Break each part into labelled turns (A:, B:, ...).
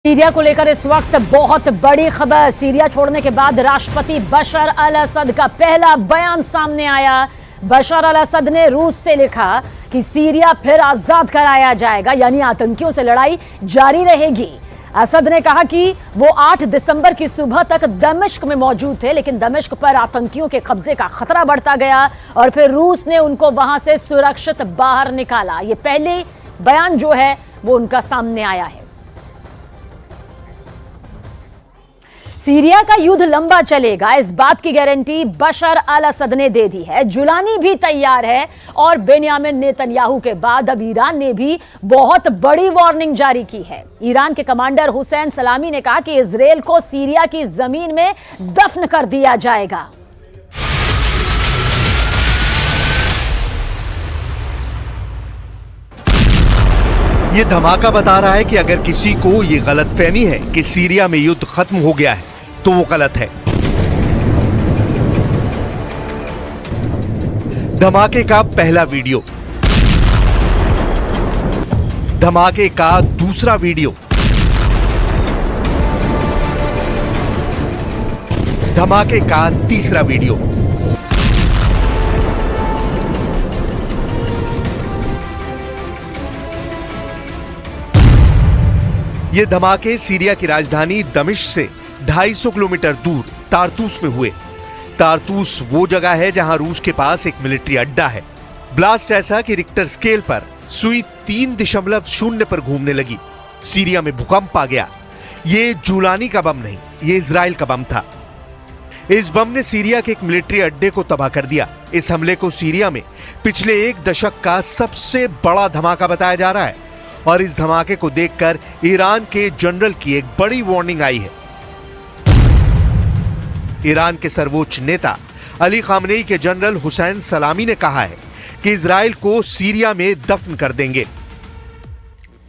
A: Syria को लेकर इस वक्त बहुत बड़ी खबर। सीरिया छोड़ने के बाद राष्ट्रपति बशर अल असद का पहला बयान सामने आया। बशर अल असद ने रूस से लिखा कि सीरिया फिर आजाद कराया जाएगा, यानी आतंकियों से लड़ाई जारी रहेगी। असद ने कहा कि वो 8 दिसंबर की सुबह तक दमिश्क में मौजूद थे, लेकिन दमिश्क पर आतंकियों के कब्जे का खतरा बढ़ता गया और फिर रूस ने उनको वहां से सुरक्षित बाहर निकाला। ये पहले बयान जो है वो उनका सामने आया है। सीरिया का युद्ध लंबा चलेगा, इस बात की गारंटी बशर अल असद ने दे दी है। जुलानी भी तैयार है और बेन्यामिन नेतन्याहू के बाद अब ईरान ने भी बहुत बड़ी वार्निंग जारी की है। ईरान के कमांडर हुसैन सलामी ने कहा कि इजराइल को सीरिया की जमीन में दफन कर दिया जाएगा।
B: ये धमाका बता रहा है कि अगर किसी को ये गलतफहमी है कि सीरिया में युद्ध खत्म हो गया है तो वो गलत है। धमाके का पहला वीडियो, धमाके का दूसरा वीडियो, धमाके का तीसरा वीडियो। ये धमाके सीरिया की राजधानी दमिश्क से 250 किलोमीटर दूर तारतूस में हुए। तारतूस वो जगह है जहां रूस के पास एक मिलिट्री अड्डा है। ब्लास्ट ऐसा कि रिक्टर स्केल पर सुई 3.0 पर घूमने लगी। सीरिया में भूकंप आ गया। ये जुलानी का बम नहीं, ये इजराइल का बम था। इस बम ने सीरिया के एक मिलिट्री अड्डे को तबाह कर दिया। इस हमले को सीरिया में पिछले 1 दशक का सबसे बड़ा धमाका बताया जा रहा है और इस धमाके को देखकर ईरान के जनरल की एक बड़ी वार्निंग आई है। ईरान के सर्वोच्च नेता अली खामनेई के जनरल हुसैन सलामी ने कहा है कि इजराइल को सीरिया में दफन कर देंगे।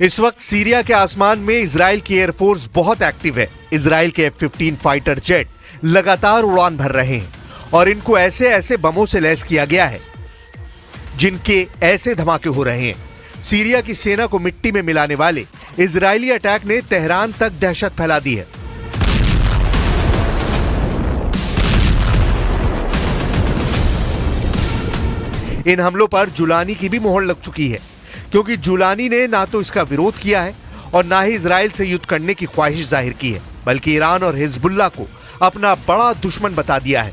B: इस वक्त सीरिया के आसमान में इजराइल की एयरफोर्स बहुत एक्टिव है। इजराइल के F-15 फाइटर जेट लगातार उड़ान भर रहे हैं और इनको ऐसे ऐसे बमों से लैस किया गया है जिनके ऐसे धमाके हो रहे हैं। सीरिया की सेना को मिट्टी में मिलाने वाले इजरायली अटैक ने तेहरान तक दहशत फैला दी है। इन हमलों पर जुलानी की भी मोहर लग चुकी है, क्योंकि जुलानी ने ना तो इसका विरोध किया है और ना ही इजराइल से युद्ध करने की ख्वाहिश जाहिर की है, बल्कि ईरान और हिजबुल्लाह को अपना बड़ा दुश्मन बता दिया है।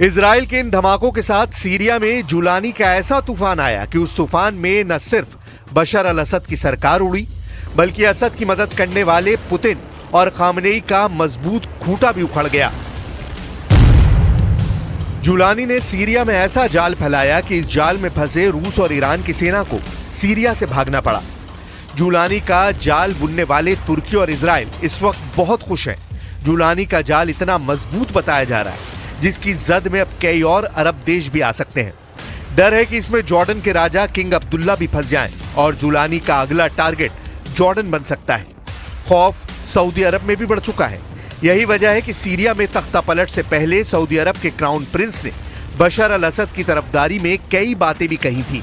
B: इजराइल के इन धमाकों के साथ सीरिया में जुलानी का ऐसा तूफान आया कि उस तूफान में न सिर्फ बशर अल असद की सरकार उड़ी, बल्कि असद की मदद करने वाले पुतिन और खामनेई का मजबूत खूंटा भी उखड़ गया। जुलानी ने सीरिया में ऐसा जाल फैलाया कि इस जाल में फंसे रूस और ईरान की सेना को सीरिया से भागना पड़ा। जुलानी का जाल बुनने वाले तुर्की और इजराइल इस वक्त बहुत खुश हैं। जुलानी का जाल इतना मजबूत बताया जा रहा है जिसकी जद में अब कई और अरब देश भी आ सकते हैं। डर है कि इसमें जॉर्डन के राजा किंग अब्दुल्ला भी फंस जाएं और जुलानी का अगला टारगेट जॉर्डन बन सकता है। खौफ सऊदी अरब में भी बढ़ चुका है। यही वजह है कि सीरिया में तख्ता पलट से पहले सऊदी अरब के क्राउन प्रिंस ने बशर अल असद की तरफदारी में कई बातें भी कही थी।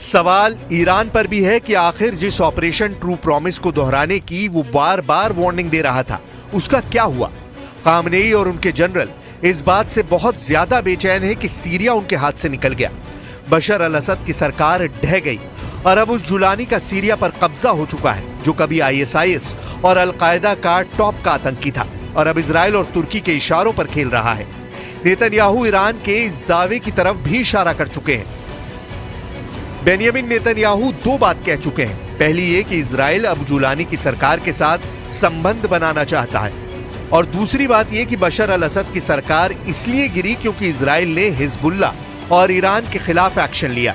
B: सवाल ईरान पर भी है कि आखिर जिस ऑपरेशन ट्रू प्रॉमिस को दोहराने की वो बार बार वार्निंग दे रहा था, उसका क्या हुआ? खामनेई और उनके जनरल इस बात से बहुत ज्यादा बेचैन है कि सीरिया उनके हाथ से निकल गया। बशर अल असद की सरकार ढह गई और अब उस जुलानी का सीरिया पर कब्जा हो चुका है, जो कभी ISIS और अल-कायदा का टॉप का आतंकी था और अब इजराइल और तुर्की के इशारों पर खेल रहा है। नेतन्याहू ईरान के इस दावे की तरफ भी इशारा कर चुके हैं। बेंयामिन नेतन्याहू दो बात कह चुके हैं। पहली ये कि इजराइल अब जुलानी की सरकार के साथ संबंध बनाना चाहता है और दूसरी बात ये कि बशर अल असद की सरकार इसलिए गिरी क्योंकि इजराइल ने हिजबुल्ला और ईरान के खिलाफ एक्शन लिया।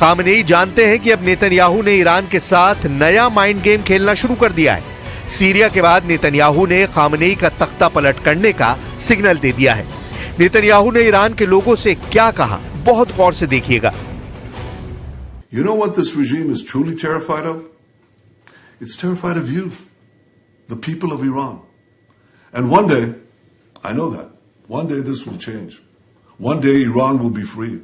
B: खामनेई जानते हैं कि अब नेतन्याहू ने ईरान के साथ नया माइंड गेम खेलना शुरू कर दिया है। सीरिया के बाद नेतन्याहू ने खामनेई का तख्ता पलट करने का सिग्नल दे दिया है। नेतन्याहू ने ईरान के लोगों से क्या कहा, बहुत गौर से देखिएगा।
C: You know what this regime is truly terrified of? It's terrified of you, the people of Iran. And one day, I know that, one day this will change. One day Iran will be free.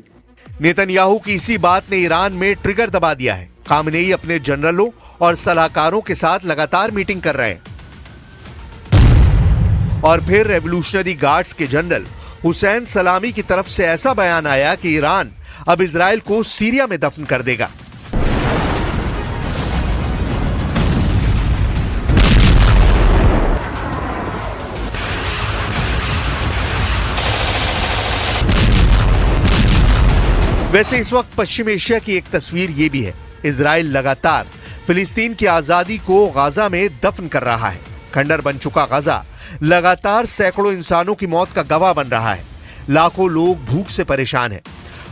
B: Netanyahu की इसी बात ने Iran में trigger दबा दिया है। Khamenei अपने जनरलों और सलाहकारों के साथ लगातार मीटिंग कर रहे हैं और फिर रेवोल्यूशनरी गार्ड्स के जनरल हुसैन सलामी की तरफ से ऐसा बयान आया कि ईरान अब इजराइल को सीरिया में दफन कर देगा। वैसे इस वक्त पश्चिम एशिया की एक तस्वीर ये भी है। इजराइल लगातार फिलिस्तीन की आजादी को गाजा में दफन कर रहा है। खंडर बन चुका गाजा लगातार सैकड़ों इंसानों की मौत का गवाह बन रहा है। लाखों लोग भूख से परेशान हैं।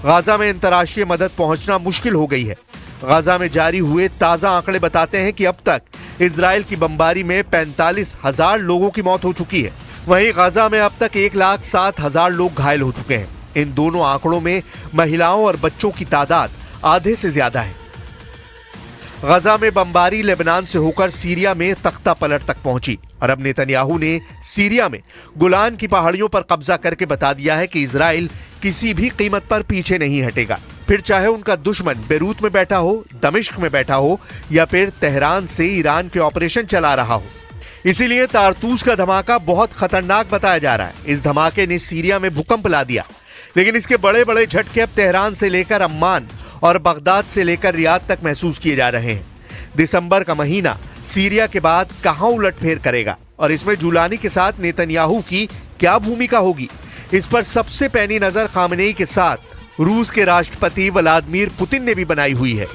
B: गाजा में अंतर्राष्ट्रीय मदद पहुंचना मुश्किल हो गई है। गाजा में जारी हुए ताजा आंकड़े बताते हैं कि अब तक इजराइल की बमबारी में 45,000 लोगों की मौत हो चुकी है। वहीं गाजा में अब तक 1,07,000 लोग घायल हो चुके हैं। इन दोनों आंकड़ों में महिलाओं और बच्चों की तादाद आधे से ज्यादा है। गाजा में बमबारी लेबनान से होकर सीरिया में तख्ता पलट तक पहुंची और अब नेतन्याहू ने सीरिया में गोलान की पहाड़ियों पर कब्जा करके बता दिया है कि इजराइल किसी भी कीमत पर पीछे नहीं हटेगा, फिर चाहे उनका दुश्मन बेरूत में बैठा हो, दमिश्क में बैठा हो या फिर तेहरान से ईरान के ऑपरेशन चला रहा हो। इसीलिए तारतूस का धमाका बहुत खतरनाक बताया जा रहा है। इस धमाके ने सीरिया में भूकंप ला दिया, लेकिन इसके बड़े बड़े झटके अब तेहरान से लेकर अम्मान और बगदाद से लेकर रियाद तक महसूस किए जा रहे हैं। दिसंबर का महीना सीरिया के बाद कहां उलटफेर करेगा और इसमें जुलानी के साथ नेतन्याहू की क्या भूमिका होगी, इस पर सबसे पैनी नजर खामनेई के साथ रूस के राष्ट्रपति व्लादिमीर पुतिन ने भी बनाई हुई है।